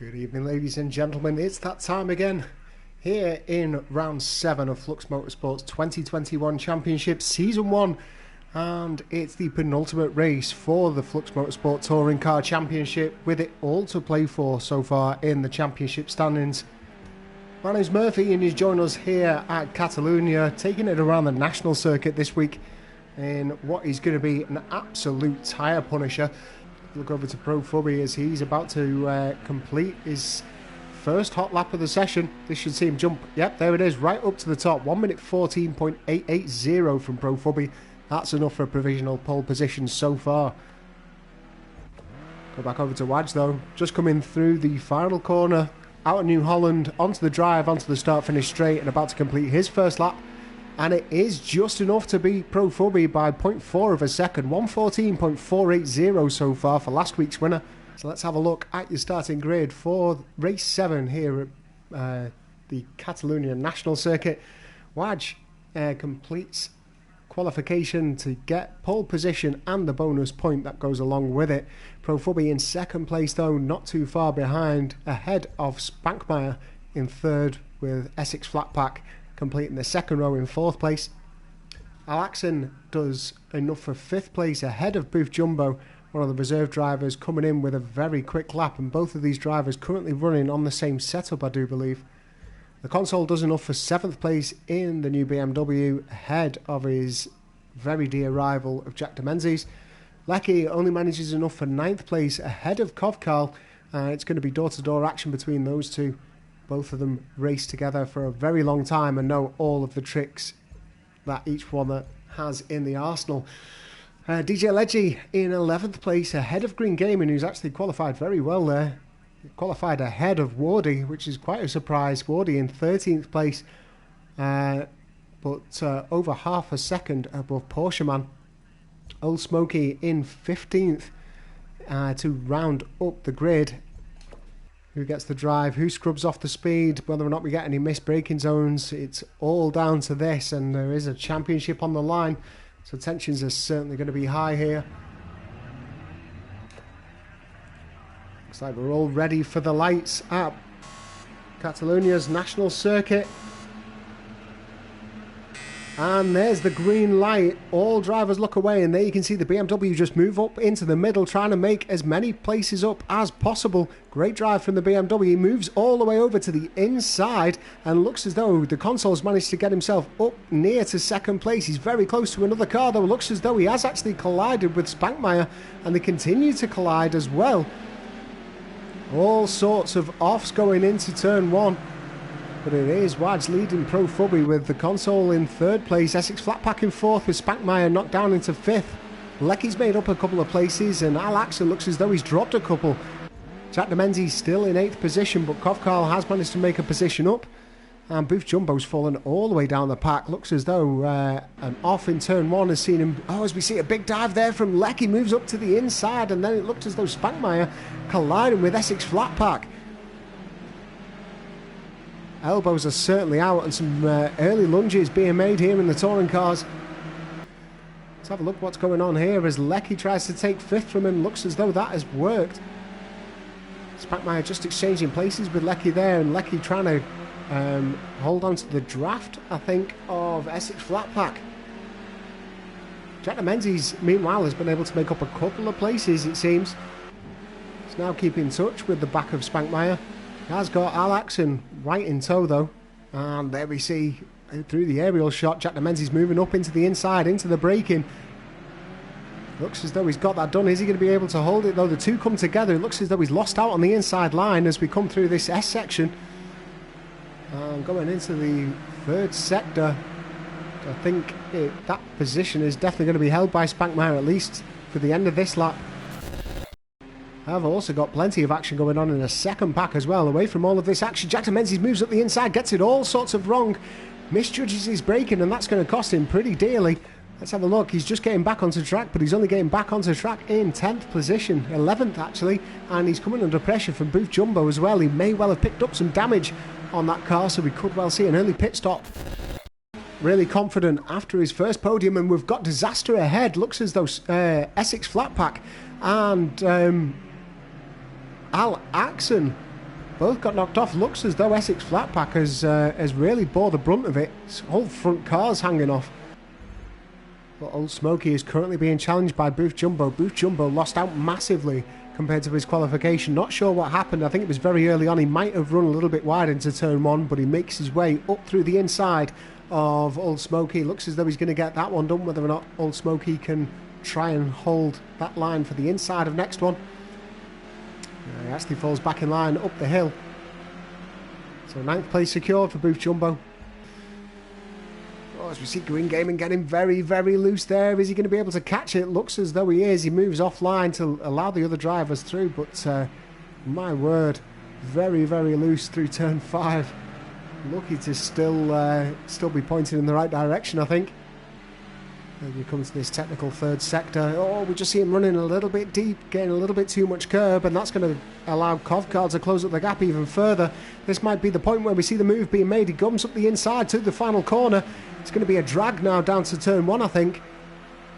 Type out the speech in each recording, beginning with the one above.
Good evening, ladies and gentlemen. It's that time again here in round 7 of Flux Motorsports 2021 Championship Season 1, and it's the penultimate race for the Flux Motorsport Touring Car Championship, with it all to play for so far in the championship standings. My name's Murphy and he's joined us here at Catalunya, taking it around the national circuit this week in what is going to be an absolute tyre punisher. Look over to Pro Fubby as he's about to complete his first hot lap of the session. This should see him jump. Yep, there it is, right up to the top. 1 minute 14.880 from Pro Fubby. That's enough for a provisional pole position so far. Go back over to Wadge though. Just coming through the final corner out of New Holland, onto the drive, onto the start-finish straight, and about to complete his first lap. And it is just enough to beat Pro Fubby by 0.4 of a second. 114.480 so far for last week's winner. So let's have a look at your starting grid for race 7 here at the Catalunya National Circuit. Wadge completes qualification to get pole position and the bonus point that goes along with it. Pro Fubby in second place though, not too far behind, ahead of Spankmeyer in third, with Essex Flatpack completing the second row in fourth place. Alaxon does enough for fifth place, ahead of Booth Jumbo, one of the reserve drivers, coming in with a very quick lap, and both of these drivers currently running on the same setup, I do believe. The console does enough for seventh place in the new BMW, ahead of his very dear rival of Jack de Menzies. Lecky only manages enough for ninth place, ahead of Kovkarl. It's going to be door-to-door action between those two. Both of them race together for a very long time and know all of the tricks that each one has in the arsenal. DJ Leggy in 11th place, ahead of Green Gaming, who's actually qualified very well there. Qualified ahead of Wardy, which is quite a surprise. Wardy in 13th place, but over half a second above Porscheman. Old Smokey in 15th to round up the grid. Who gets the drive, who scrubs off the speed, whether or not we get any missed braking zones, it's all down to this, and there is a championship on the line, so tensions are certainly going to be high here. Looks like we're all ready for the lights at Catalunya's national circuit. And there's the green light. All drivers look away, and there you can see the BMW just move up into the middle, trying to make as many places up as possible. Great drive from the BMW. He moves all the way over to the inside and looks as though the console's managed to get himself up near to second place. He's very close to another car though. Looks as though he has actually collided with Spankmeyer, and they continue to collide as well. All sorts of offs going into turn 1. But it is Wadge leading Pro Fubby, with the console in third place, Essex Flatpack in fourth, with Spankmeyer knocked down into fifth. Lecky's made up a couple of places, and Alaxon looks as though he's dropped a couple. Jack de Menzies still in 8th position, but Kovkarl has managed to make a position up. And Booth Jumbo's fallen all the way down the pack. Looks as though an off in turn 1 has seen him. Oh, as we see a big dive there from Lecky, moves up to the inside, and then it looked as though Spankmeyer colliding with Essex Flatpack. Elbows are certainly out, and some early lunges being made here in the touring cars. Let's have a look what's going on here as Lecky tries to take fifth from him. Looks as though that has worked. Spankmeyer just exchanging places with Lecky there, and Lecky trying to hold on to the draft, I think, of Essex Flatpack. Jack de Menzies, meanwhile, has been able to make up a couple of places, it seems. He's now keeping in touch with the back of Spankmeyer. He has got Alaxon right in tow though, and there we see through the aerial shot Jack de Menzies moving up into the inside, into the braking. Looks as though he's got that done. Is he going to be able to hold it though? The two come together. It looks as though he's lost out on the inside line as we come through this S section. And going into the third sector, I think that position is definitely going to be held by Spankmeyer, at least for the end of this lap. I've also got plenty of action going on in a second pack as well. Away from all of this action, Jack de Menzies moves up the inside, gets it all sorts of wrong, misjudges his braking, and that's going to cost him pretty dearly. Let's have a look. He's just getting back onto track, but he's only getting back onto track in 10th position, 11th actually, and he's coming under pressure from Booth Jumbo as well. He may well have picked up some damage on that car, so we could well see an early pit stop. Really confident after his first podium, and we've got disaster ahead. Looks as though Essex Flatpack and Alaxon both got knocked off. Looks as though Essex Flatpack has really bore the brunt of it. His whole front car's hanging off. But Old Smoky is currently being challenged by Booth Jumbo. Booth Jumbo lost out massively compared to his qualification. Not sure what happened. I think it was very early on. He might have run a little bit wide into turn 1, but he makes his way up through the inside of Old Smoky. Looks as though he's going to get that one done. Whether or not Old Smoky can try and hold that line for the inside of next one. He actually falls back in line up the hill. So 9th place secured for Booth Jumbo. Oh, as we see Green Gaming getting very, very loose there. Is he going to be able to catch it? Looks as though he is. He moves offline to allow the other drivers through, but my word, very, very loose through turn 5. Lucky to still be pointing in the right direction, I think. As we come to this technical third sector. Oh, we just see him running a little bit deep, getting a little bit too much curb, and that's going to allow Kovkar to close up the gap even further. This might be the point where we see the move being made. He comes up the inside to the final corner. It's going to be a drag now down to turn 1, I think.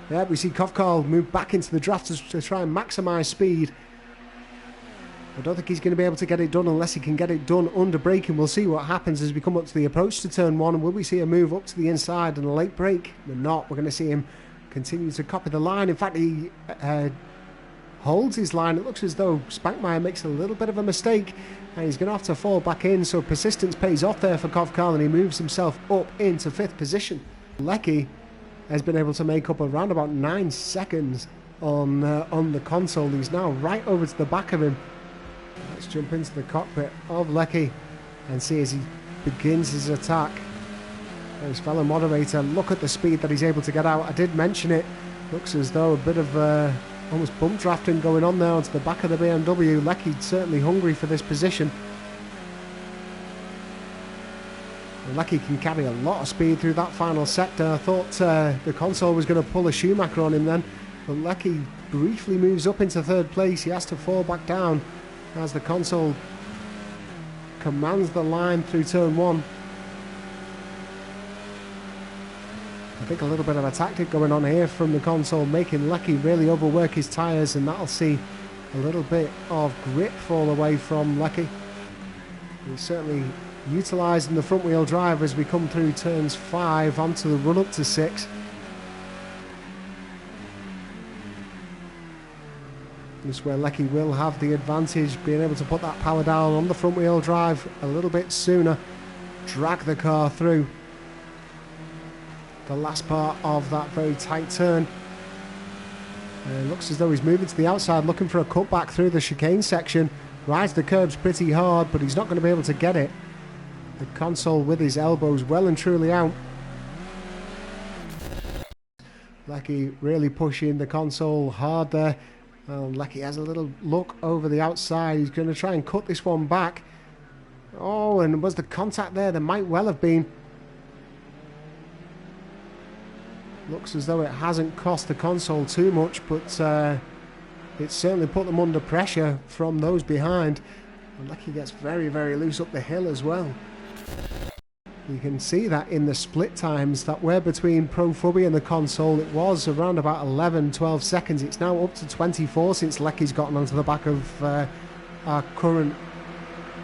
Yeah, we see Kovkar move back into the draft to try and maximise speed. I don't think he's going to be able to get it done unless he can get it done under braking. We'll see what happens as we come up to the approach to turn 1. And will we see a move up to the inside and a late brake? We're not. We're going to see him continue to copy the line. In fact, he holds his line. It looks as though Spankmeyer makes a little bit of a mistake and he's going to have to fall back in. So persistence pays off there for Kovkar and he moves himself up into 5th position. Lecky has been able to make up around about 9 seconds on the console. He's now right over to the back of him. Let's jump into the cockpit of Lecky and see as he begins his attack. His fellow moderator, look at the speed that he's able to get out. I did mention it. Looks as though a bit of almost bump drafting going on there onto the back of the BMW. Lecky certainly hungry for this position. Lecky can carry a lot of speed through that final sector. I thought the console was going to pull a Schumacher on him then, but Lecky briefly moves up into 3rd place. He has to fall back down as the console commands the line through turn 1. I think a little bit of a tactic going on here from the console, making Lecky really overwork his tyres, and that'll see a little bit of grip fall away from Lecky. He's certainly utilising the front wheel drive as we come through turns 5 onto the run up to 6. This is where Lecky will have the advantage, being able to put that power down on the front wheel drive a little bit sooner, drag the car through the last part of that very tight turn. It looks as though he's moving to the outside, looking for a cutback through the chicane section. Rides the curbs pretty hard, but he's not going to be able to get it. The console with his elbows well and truly out. Lecky really pushing the console hard there. Lecky has a little look over the outside. He's going to try and cut this one back. Oh, and was the contact there? There might well have been. Looks as though it hasn't cost the console too much, but it certainly put them under pressure from those behind. And Lecky gets very, very loose up the hill as well. You can see that in the split times that were between Pro Fubby and the console. It was around about 11-12 seconds. It's now up to 24 since Lecky's gotten onto the back of our current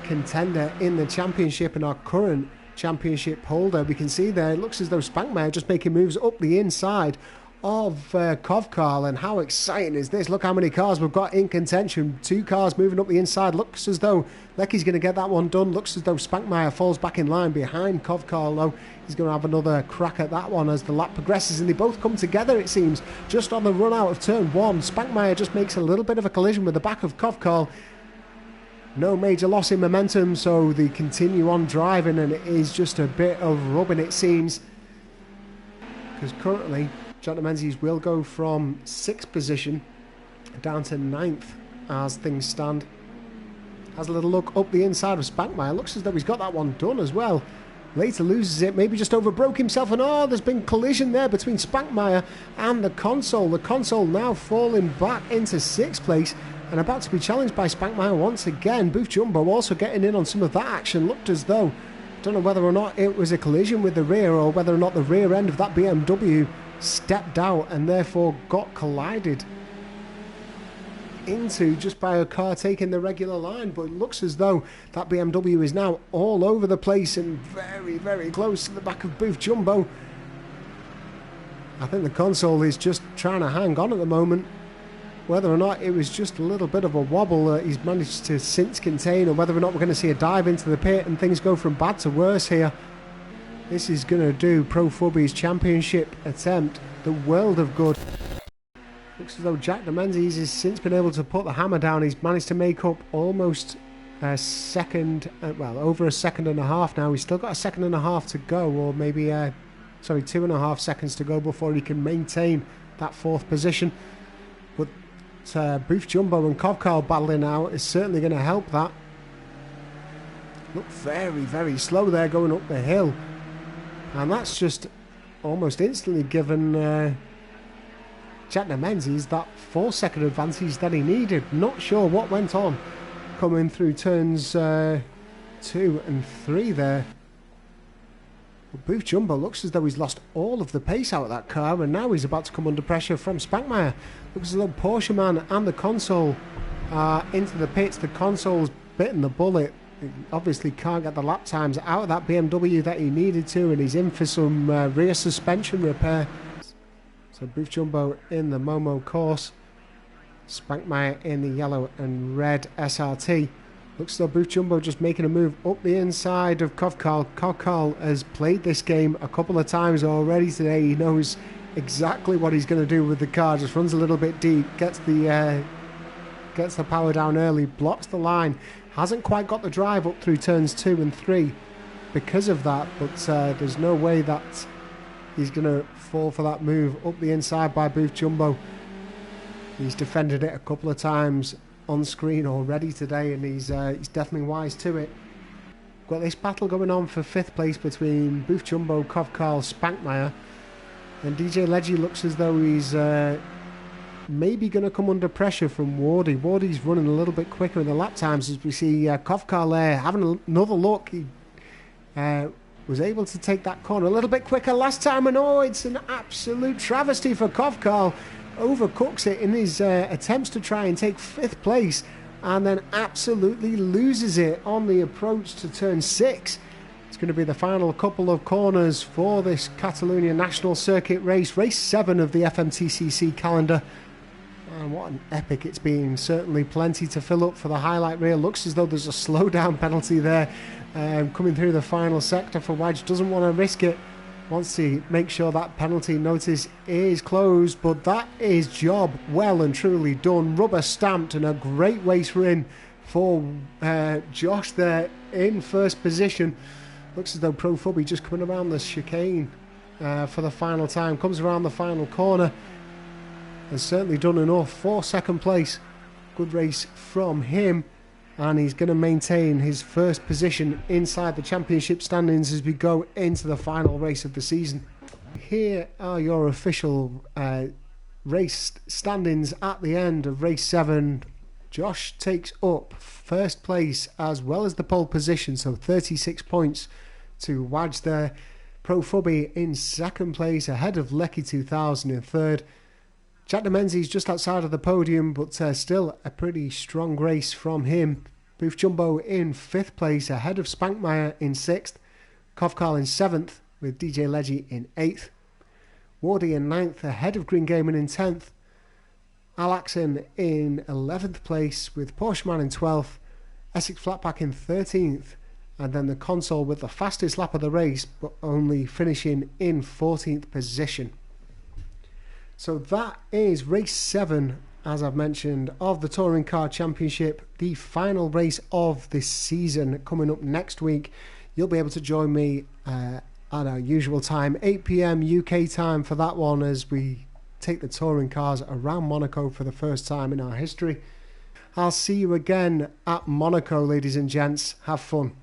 contender in the championship and our current championship holder. We can see there, it looks as though Spankmeyer just making moves up the inside of Kovkar, and how exciting is this? Look how many cars we've got in contention. 2 cars moving up the inside. Looks as though Lecky's going to get that one done. Looks as though Spankmeyer falls back in line behind Kovkar, though. He's going to have another crack at that one as the lap progresses, and they both come together, it seems, just on the run out of turn 1. Spankmeyer just makes a little bit of a collision with the back of Kovkar. No major loss in momentum, so they continue on driving, and it is just a bit of rubbing, it seems, because currently Jonathan Menzies will go from 6th position down to 9th as things stand. Has a little look up the inside of Spankmeyer. Looks as though he's got that one done as well. Later loses it, maybe just overbroke himself, and oh, there's been collision there between Spankmeyer and the console. The console now falling back into 6th place and about to be challenged by Spankmeyer once again. Booth Jumbo also getting in on some of that action. Looked as though, don't know whether or not it was a collision with the rear or whether or not the rear end of that BMW stepped out and therefore got collided. into just by a car taking the regular line, but it looks as though that BMW is now all over the place and very, very close to the back of Booth Jumbo. I think the console is just trying to hang on at the moment. Whether or not it was just a little bit of a wobble that he's managed to since contain, or whether or not we're going to see a dive into the pit and things go from bad to worse here. This is going to do Pro Fubby's championship attempt the world of good. Looks as though Jack Menzies has since been able to put the hammer down. He's managed to make up almost a second, well, over a second and a half now. He's still got a second and a half to go, or maybe, 2.5 seconds to go before he can maintain that 4th position. But Booth Jumbo and Kovkarl battling out is certainly going to help that. Look very, very slow there going up the hill. And that's just almost instantly given Jack Menzies that 4-second advantage that he needed. Not sure what went on coming through turns 2 and 3 there. But Booth Jumbo looks as though he's lost all of the pace out of that car, and now he's about to come under pressure from Spankmeyer. Looks as though Porsche Man and the console are into the pits. The console's bitten the bullet. He obviously can't get the lap times out of that BMW that he needed to, and he's in for some rear suspension repair. So Booth Jumbo in the Momo course, Spankmeyer in the yellow and red SRT. Looks as though Booth Jumbo just making a move up the inside of Kovkarl. Kovkarl has played this game a couple of times already today. He knows exactly what he's going to do with the car. Just runs a little bit deep, gets the power down early, blocks the line. Hasn't quite got the drive up through turns 2 and 3 because of that, but there's no way that he's going to fall for that move up the inside by Booth Jumbo. He's defended it a couple of times on screen already today, and he's definitely wise to it. Got this battle going on for 5th place between Booth Jumbo, Kovkarl, Spankmeyer, and DJ Leggy looks as though he's maybe going to come under pressure from Wardy. Wardy's running a little bit quicker in the lap times, as we see Kovkarl there having another look. He was able to take that corner a little bit quicker last time, and oh, it's an absolute travesty for Kovkarl. Overcooks it in his attempts to try and take 5th place, and then absolutely loses it on the approach to turn 6. It's going to be the final couple of corners for this Catalunya National Circuit race, race 7 of the FMTCC calendar. And what an epic it's been. Certainly plenty to fill up for the highlight reel. Looks as though there's a slowdown penalty there coming through the final sector for Wedge. Doesn't want to risk it. Wants to make sure that penalty notice is closed. But that is job well and truly done. Rubber stamped, and a great race win for Josh there in 1st position. Looks as though Pro Fubby just coming around the chicane for the final time. Comes around the final corner. Has certainly done enough for 2nd place. Good race from him, and he's going to maintain his 1st position inside the championship standings as we go into the final race of the season. Here are your official race standings at the end of race 7. Josh takes up 1st place as well as the pole position, so 36 points to Wadge there. Pro Fubby in 2nd place ahead of Lecky 2000 in 3rd. Jack Menzies just outside of the podium, but still a pretty strong race from him. Booth Jumbo in 5th place ahead of Spankmeyer in 6th. Kovkarl in 7th with DJ Leggy in 8th. Wardy in 9th ahead of Green Gaming in 10th. Alaxon in 11th place with Porsche Man in 12th. Essex Flatpack in 13th. And then the console with the fastest lap of the race, but only finishing in 14th position. So that is race 7, as I've mentioned, of the Touring Car Championship, the final race of this season coming up next week. You'll be able to join me at our usual time, 8 PM UK time for that one, as we take the touring cars around Monaco for the first time in our history. I'll see you again at Monaco, ladies and gents. Have fun.